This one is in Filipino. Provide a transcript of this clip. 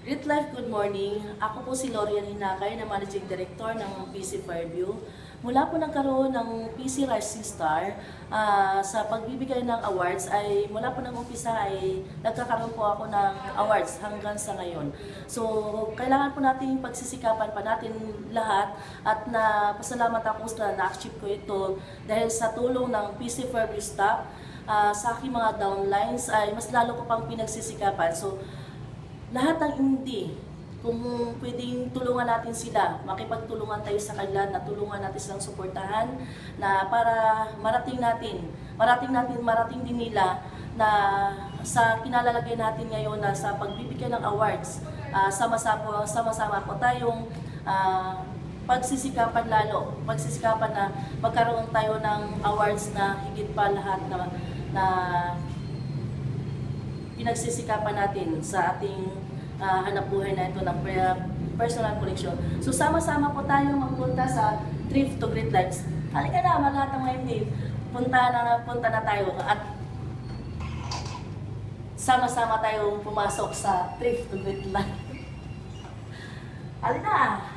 Great Life, good morning. Ako po si Lorian Hinakay na Managing Director ng PC Fairview. Mula po nagkaroon ng PC Rising Star sa pagbibigay ng awards ay mula po ng umpisa ay nagkakaroon po ako ng awards hanggang sa ngayon. So, kailangan po natin pagsisikapan pa natin lahat at pasalamat ako na na-achieve ko ito dahil sa tulong ng PC Fairview staff sa aking mga downlines ay mas lalo ko pang pinagsisikapan. So, lahat ng hindi, kung pwedeng tulungan natin sila, makipagtulungan tayo sa kanila, na tulungan natin silang suportahan, na para marating din nila na sa kinalalagay natin ngayon na sa pagbibigay ng awards, sama-sama po tayong pagsisikapan na magkaroon tayo ng awards na higit pa lahat na pinagsisikapan natin sa ating hanap buhay na ito ng personal collection. So sama-sama po tayong magpunta sa Thrift to Great Lives. Halika na, mga lahat ng mga hindi. Punta na tayo at sama-sama tayong pumasok sa Thrift to Great Lives. Halika na!